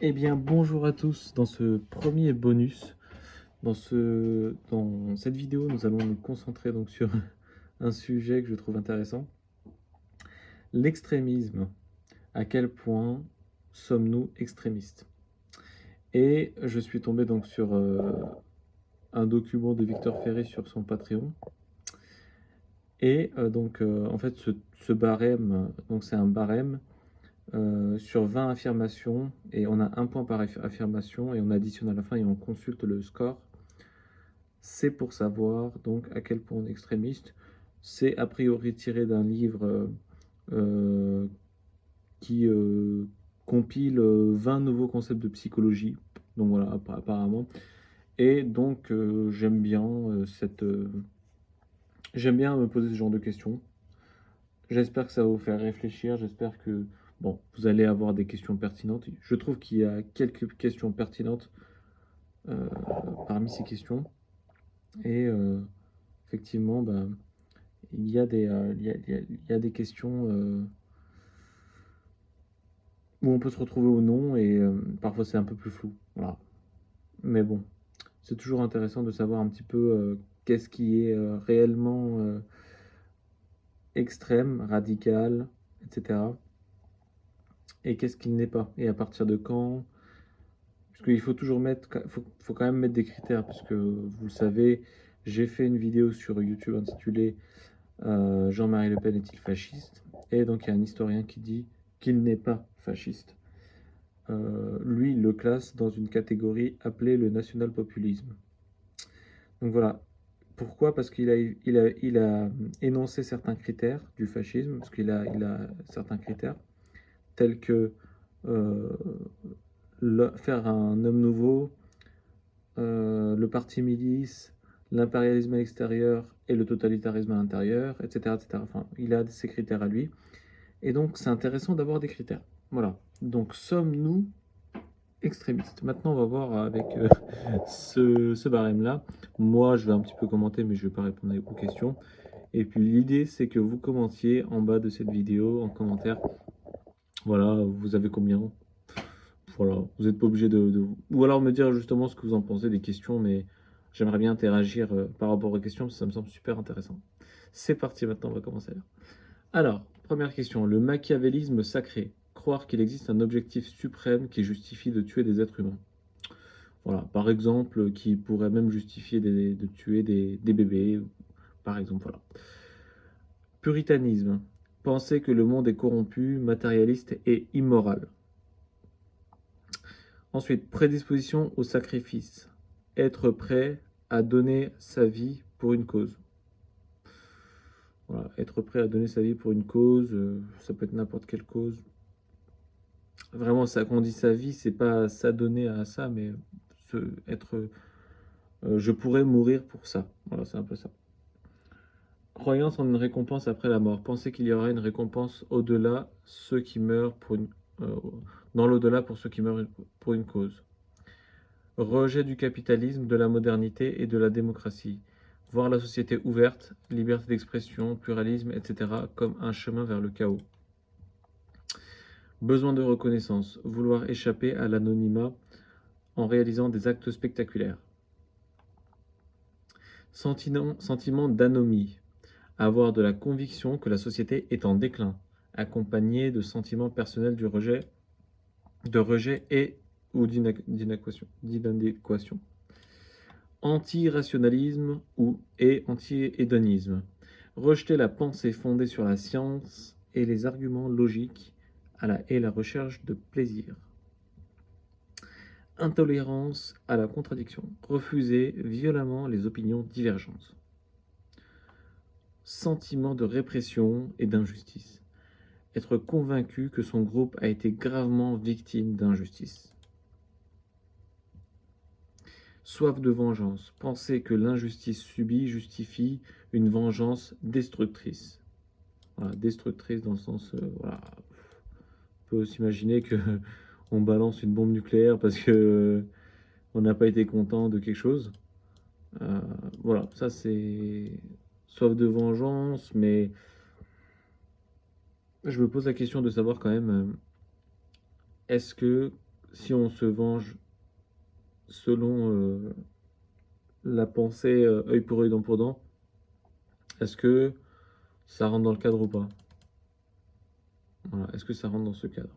Eh bien, bonjour à tous. Dans ce premier bonus, dans cette vidéo, nous allons nous concentrer donc sur un sujet que je trouve intéressant. L'extrémisme. À quel point sommes-nous extrémistes? Et je suis tombé donc sur un document de Victor Ferré sur son Patreon. Et en fait, ce barème, donc c'est un barème sur 20 affirmations, et on a un point par affirmation, et on additionne à la fin et on consulte le score. C'est pour savoir donc à quel point on est extrémiste. C'est a priori tiré d'un livre euh, qui compile 20 nouveaux concepts de psychologie. Donc voilà, apparemment. Et donc j'aime bien me poser ce genre de questions. J'espère que ça va vous faire réfléchir. J'espère que bon, vous allez avoir des questions pertinentes. Je trouve qu'il y a quelques questions pertinentes euh, parmi ces questions. Et effectivement, bah, il y a il y a des questions où on peut se retrouver ou non, et parfois c'est un peu plus flou. Voilà. Mais bon, c'est toujours intéressant de savoir un petit peu qu'est-ce qui est réellement extrême, radical, etc. Et qu'est-ce qui n'est pas. Et à partir de quand. Parce qu'il faut toujours faut quand même mettre des critères, puisque vous le savez, j'ai fait une vidéo sur YouTube intitulée Jean-Marie Le Pen est-il fasciste? Et donc il y a un historien qui dit qu'il n'est pas fasciste. Lui, il le classe dans une catégorie appelée le national-populisme. Donc voilà. Pourquoi? Parce qu'il a énoncé certains critères du fascisme, parce il a certains critères, tels que euh, faire un homme nouveau, le parti milice, l'impérialisme à l'extérieur et le totalitarisme à l'intérieur, etc., etc. Enfin, il a ces critères à lui. Et donc, c'est intéressant d'avoir des critères. Voilà. Donc, sommes-nous extrémistes? Maintenant, on va voir avec ce barème-là. Moi, je vais un petit peu commenter, mais je ne vais pas répondre aux questions. Et puis, l'idée, c'est que vous commentiez en bas de cette vidéo, en commentaire. Voilà, vous avez combien? Voilà, vous n'êtes pas obligé Ou alors me dire justement ce que vous en pensez des questions, mais j'aimerais bien interagir par rapport aux questions, parce que ça me semble super intéressant. C'est parti, maintenant, on va commencer. Alors, première question. Le machiavélisme sacré. Croire qu'il existe un objectif suprême qui justifie de tuer des êtres humains. Voilà, par exemple, qui pourrait même justifier de tuer des bébés, par exemple, voilà. Puritanisme. Penser que le monde est corrompu, matérialiste et immoral. Ensuite, prédisposition au sacrifice. Être prêt à donner sa vie pour une cause. Voilà, être prêt à donner sa vie pour une cause, ça peut être n'importe quelle cause. Vraiment, ça, quand on dit sa vie, c'est pas s'adonner à ça, mais être. Je pourrais mourir pour ça. Voilà, c'est un peu ça. Croyance en une récompense après la mort. Penser qu'il y aura une récompense au-delà, ceux qui meurent euh, dans l'au-delà pour ceux qui meurent pour une cause. Rejet du capitalisme, de la modernité et de la démocratie. Voir la société ouverte, liberté d'expression, pluralisme, etc. comme un chemin vers le chaos. Besoin de reconnaissance. Vouloir échapper à l'anonymat en réalisant des actes spectaculaires. Sentiment d'anomie. Avoir de la conviction que la société est en déclin, accompagné de sentiments personnels de rejet et ou d'inadéquation. Anti-rationalisme et anti-hédonisme. Rejeter la pensée fondée sur la science et les arguments logiques et la recherche de plaisir. Intolérance à la contradiction. Refuser violemment les opinions divergentes. Sentiment de répression et d'injustice. Être convaincu que son groupe a été gravement victime d'injustice. Soif de vengeance. Penser que l'injustice subie justifie une vengeance destructrice. Voilà, destructrice dans le sens, voilà. On peut s'imaginer que on balance une bombe nucléaire parce que on n'a pas été content de quelque chose. Euh, voilà, ça c'est soif de vengeance, mais je me pose la question de savoir quand même, est-ce que si on se venge selon la pensée œil pour œil, dent pour dent, est-ce que ça rentre dans le cadre ou pas? Voilà, est-ce que ça rentre dans ce cadre?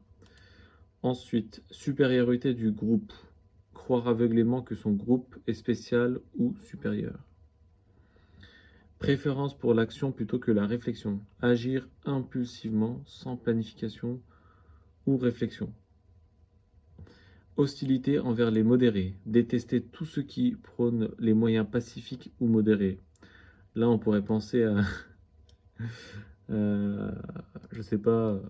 Ensuite, supériorité du groupe. Croire aveuglément que son groupe est spécial ou supérieur. Préférence pour l'action plutôt que la réflexion. Agir impulsivement, sans planification ou réflexion. Hostilité envers les modérés. Détester tout ce qui prône les moyens pacifiques ou modérés. Là, on pourrait penser à, je sais pas,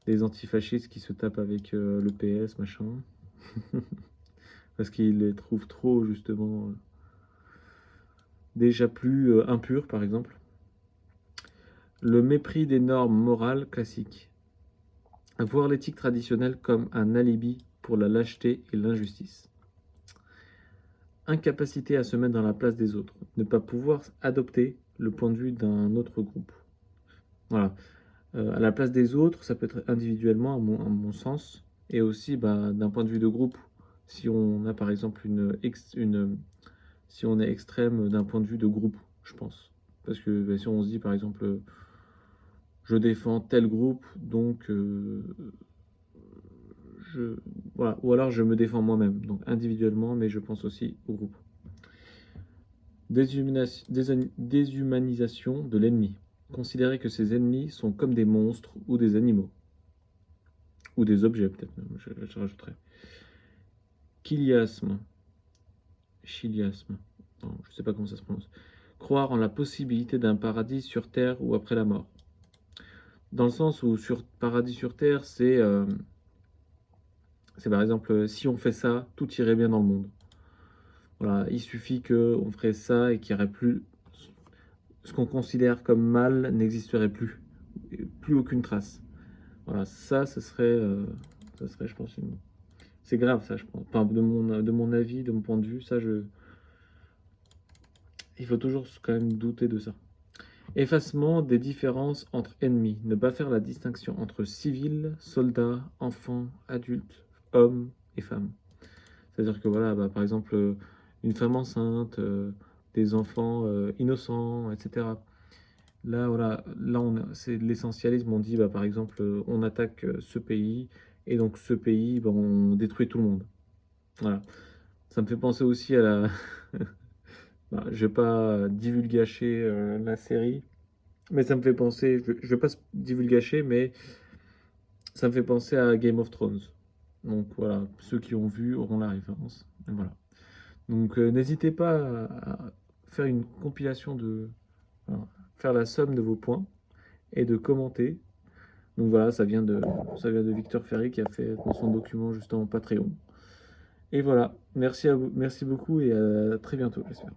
des antifascistes qui se tapent avec le PS, machin. Parce qu'ils les trouvent trop, justement, déjà plus impurs, par exemple. Le mépris des normes morales classiques. Voir l'éthique traditionnelle comme un alibi pour la lâcheté et l'injustice. Incapacité à se mettre dans la place des autres. Ne pas pouvoir adopter le point de vue d'un autre groupe. Voilà. À la place des autres, ça peut être individuellement, à mon sens, et aussi d'un point de vue de groupe. Si on a par exemple si on est extrême d'un point de vue de groupe, je pense. Parce que si on se dit par exemple, je défends tel groupe, donc voilà. Ou alors je me défends moi-même, donc individuellement, mais je pense aussi au groupe. Déshumanisation de l'ennemi. Considérer que ses ennemis sont comme des monstres ou des animaux. Ou des objets, peut-être même, je rajouterais. Chiliasme. Chiliasme. Non, je ne sais pas comment ça se prononce. Croire en la possibilité d'un paradis sur Terre ou après la mort. Dans le sens où paradis sur Terre, c'est par exemple, si on fait ça, tout irait bien dans le monde. Voilà, il suffit qu'on ferait ça et qu'il n'y aurait plus... Ce qu'on considère comme mal n'existerait plus. Plus aucune trace. Voilà, ça, ce serait, je pense, c'est grave, ça, je pense. Enfin, de mon avis, de mon point de vue, ça, il faut toujours quand même douter de ça. Effacement des différences entre ennemis. Ne pas faire la distinction entre civils, soldats, enfants, adultes, hommes et femmes. C'est-à-dire que voilà, par exemple, une femme enceinte, des enfants innocents, etc. Là, voilà, c'est de l'essentialisme. On dit, par exemple, on attaque ce pays, et donc ce pays, on détruit tout le monde. Voilà. Ça me fait penser aussi à la... je vais pas divulgacher la série, mais ça me fait penser... Je vais pas divulgacher, mais ça me fait penser à Game of Thrones. Donc voilà, ceux qui ont vu auront la référence. Et voilà. Donc n'hésitez pas à faire une compilation voilà, faire la somme de vos points et de commenter. Donc voilà, ça vient de Victor Ferry qui a fait dans son document justement Patreon. Et voilà, merci à vous, merci beaucoup et à très bientôt, j'espère.